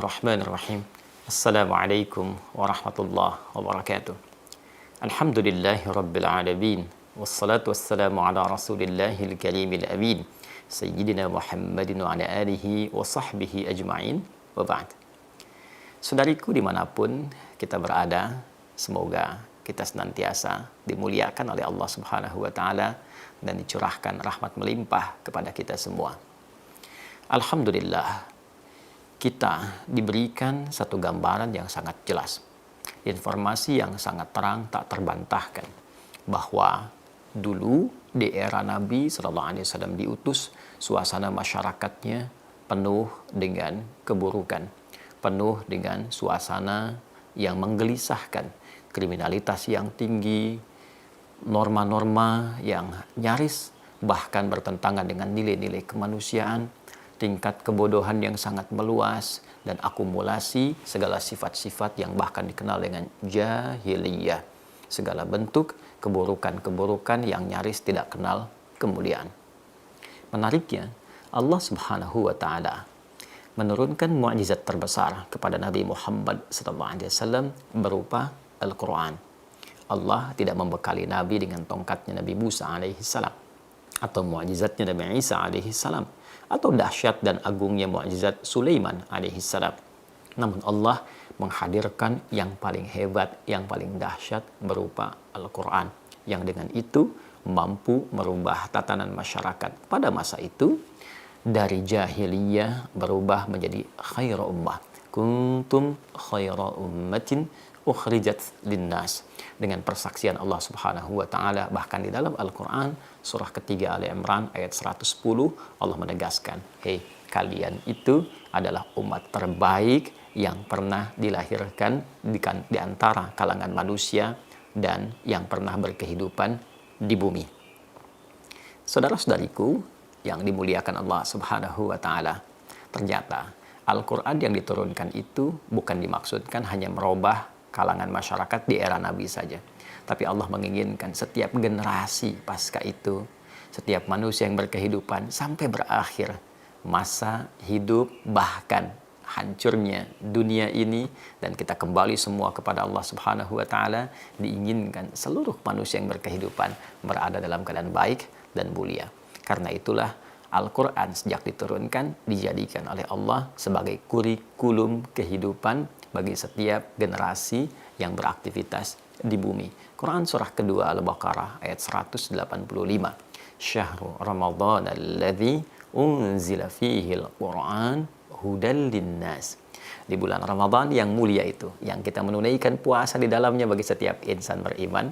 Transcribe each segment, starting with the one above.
Bismillahirrahmanirrahim. Assalamualaikum warahmatullahi wabarakatuh. Alhamdulillahi rabbil alamin. Wassalatu wassalamu ala rasulillahil karimil amin. Sayyidina Muhammadin wa ala alihi wa sahbihi ajma'in. Wa ba'd. Saudariku dimanapun kita berada, semoga kita senantiasa dimuliakan oleh Allah Subhanahu wa Ta'ala dan dicurahkan rahmat melimpah kepada kita semua. Alhamdulillah, kita diberikan satu gambaran yang sangat jelas, informasi yang sangat terang tak terbantahkan, bahwa dulu di era Nabi SAW diutus, suasana masyarakatnya penuh dengan keburukan, penuh dengan suasana yang menggelisahkan, kriminalitas yang tinggi, norma-norma yang nyaris bahkan bertentangan dengan nilai-nilai kemanusiaan, tingkat kebodohan yang sangat meluas, dan akumulasi segala sifat-sifat yang bahkan dikenal dengan jahiliyah. Segala bentuk keburukan-keburukan yang nyaris tidak kenal kemuliaan. Menariknya, Allah Subhanahu wa Ta'ala menurunkan mukjizat terbesar kepada Nabi Muhammad SAW berupa Al-Quran. Allah tidak membekali Nabi dengan tongkatnya Nabi Musa alaihissalam, atau mukjizatnya Nabi Isa alaihissalam, atau dahsyat dan agungnya mukjizat Sulaiman alaihissalam. Namun Allah menghadirkan yang paling hebat, yang paling dahsyat berupa Al-Quran, yang dengan itu mampu merubah tatanan masyarakat pada masa itu dari jahiliyah berubah menjadi khaira ummah. Kuntum khaira ummatin ukhrijat linnas. Dengan persaksian Allah Subhanahu wa Ta'ala, bahkan di dalam Al-Quran surah ketiga Ali Imran ayat 110, Allah menegaskan, hei, kalian itu adalah umat terbaik yang pernah dilahirkan di antara kalangan manusia dan yang pernah berkehidupan di bumi. Saudara-saudariku yang dimuliakan Allah Subhanahu wa Ta'ala, ternyata Al-Quran yang diturunkan itu bukan dimaksudkan hanya merubah kalangan masyarakat di era Nabi saja, tapi Allah menginginkan setiap generasi pasca itu, setiap manusia yang berkehidupan sampai berakhir masa hidup, bahkan hancurnya dunia ini, dan kita kembali semua kepada Allah Subhanahu wa Ta'ala, diinginkan seluruh manusia yang berkehidupan berada dalam keadaan baik dan mulia. Karena itulah Al-Quran sejak diturunkan dijadikan oleh Allah sebagai kurikulum kehidupan bagi setiap generasi yang beraktivitas di bumi. Quran surah kedua Al-Baqarah ayat 185. Syahrul Ramadan alladzi unzila fihi al-Quran hudal linnas. Di bulan Ramadan yang mulia itu, yang kita menunaikan puasa di dalamnya bagi setiap insan beriman,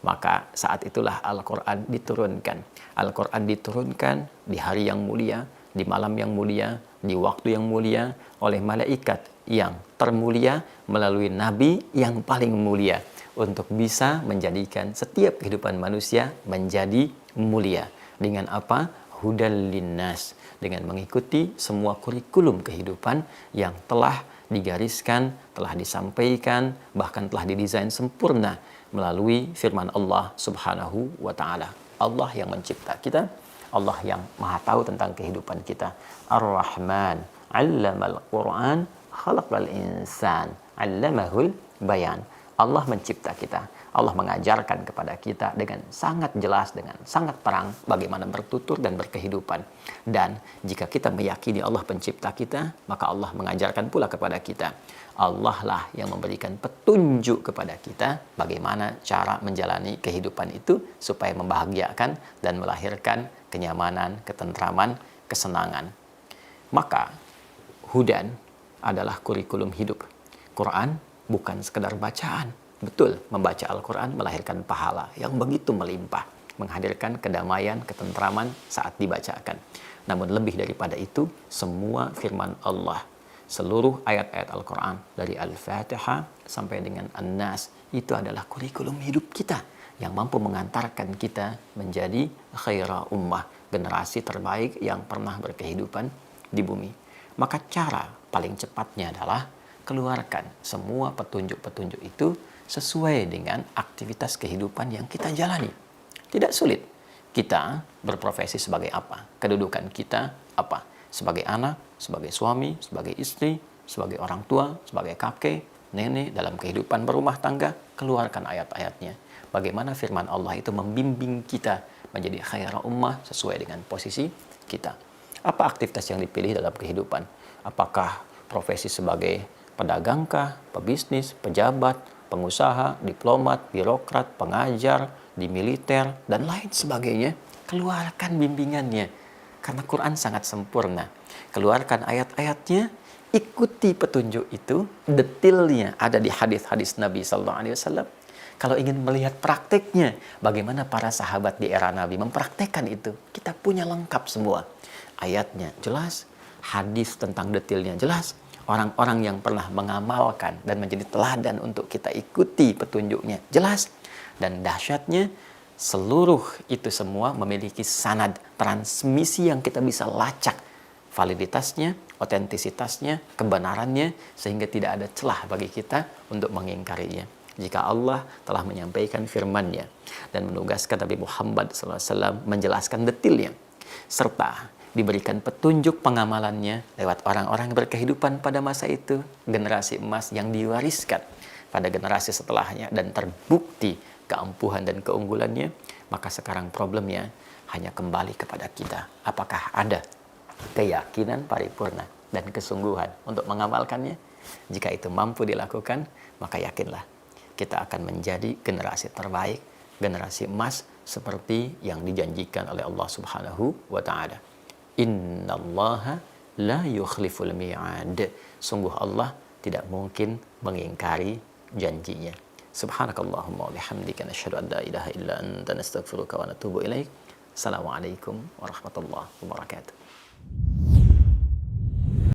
maka saat itulah Al-Quran diturunkan. Al-Quran diturunkan di hari yang mulia, di malam yang mulia, di waktu yang mulia, oleh malaikat yang termulia melalui Nabi yang paling mulia, untuk bisa menjadikan setiap kehidupan manusia menjadi mulia. Dengan apa? Hudal linnas. Dengan mengikuti semua kurikulum kehidupan yang telah digariskan, telah disampaikan, bahkan telah didesain sempurna melalui firman Allah Subhanahu wa Ta'ala. Allah yang mencipta kita, Allah yang maha tahu tentang kehidupan kita. Ar-Rahman 'allamal Qur'an khalaqal insan 'allamahul bayan. Allah mencipta kita. Allah mengajarkan kepada kita dengan sangat jelas, dengan sangat terang bagaimana bertutur dan berkehidupan. Dan jika kita meyakini Allah pencipta kita, maka Allah mengajarkan pula kepada kita. Allah lah yang memberikan petunjuk kepada kita bagaimana cara menjalani kehidupan itu supaya membahagiakan dan melahirkan kenyamanan, ketentraman, kesenangan. Maka hudan adalah kurikulum hidup. Quran bukan sekedar bacaan. Betul, membaca Al-Quran melahirkan pahala yang begitu melimpah, menghadirkan kedamaian, ketentraman saat dibacakan. Namun lebih daripada itu, semua firman Allah, seluruh ayat-ayat Al-Quran dari Al-Fatihah sampai dengan An-Nas, itu adalah kurikulum hidup kita yang mampu mengantarkan kita menjadi khaira ummah, generasi terbaik yang pernah berkehidupan di bumi. Maka cara paling cepatnya adalah keluarkan semua petunjuk-petunjuk itu sesuai dengan aktivitas kehidupan yang kita jalani. Tidak sulit. Kita berprofesi sebagai apa? Kedudukan kita apa? Sebagai anak, sebagai suami, sebagai istri, sebagai orang tua, sebagai kakek, nenek, dalam kehidupan berumah tangga, keluarkan ayat-ayatnya. Bagaimana firman Allah itu membimbing kita menjadi khairul ummah sesuai dengan posisi kita. Apa aktivitas yang dipilih dalam kehidupan? Apakah profesi sebagai pedagangkah, pebisnis, pejabat, pengusaha, diplomat, birokrat, pengajar, di militer, dan lain sebagainya? Keluarkan bimbingannya. Karena Quran sangat sempurna. Keluarkan ayat-ayatnya, ikuti petunjuk itu, detailnya ada di hadis-hadis Nabi Sallallahu Alaihi Wasallam. Kalau ingin melihat prakteknya, bagaimana para sahabat di era Nabi mempraktekkan itu, kita punya lengkap semua. Ayatnya jelas, hadis tentang detailnya jelas, orang-orang yang pernah mengamalkan dan menjadi teladan untuk kita ikuti petunjuknya jelas. Dan dahsyatnya, seluruh itu semua memiliki sanad, transmisi yang kita bisa lacak validitasnya, otentisitasnya, kebenarannya, sehingga tidak ada celah bagi kita untuk mengingkarinya. Jika Allah telah menyampaikan firman-Nya dan menugaskan Nabi Muhammad SAW menjelaskan detailnya, serta diberikan petunjuk pengamalannya lewat orang-orang berkehidupan pada masa itu, generasi emas yang diwariskan pada generasi setelahnya dan terbukti keampuhan dan keunggulannya, maka sekarang problemnya hanya kembali kepada kita. Apakah ada keyakinan paripurna dan kesungguhan untuk mengamalkannya? Jika itu mampu dilakukan, maka yakinlah kita akan menjadi generasi terbaik, generasi emas seperti yang dijanjikan oleh Allah Subhanahu wa Ta'ala. Innallaha la yukhliful mi'ad. Sungguh Allah tidak mungkin mengingkari janjinya. Subhanakallahumma wa bihamdika nasyhadu an la ilaha illa anta nastaghfiruka wa natubu ilaik. Assalamualaikum warahmatullahi wabarakatuh.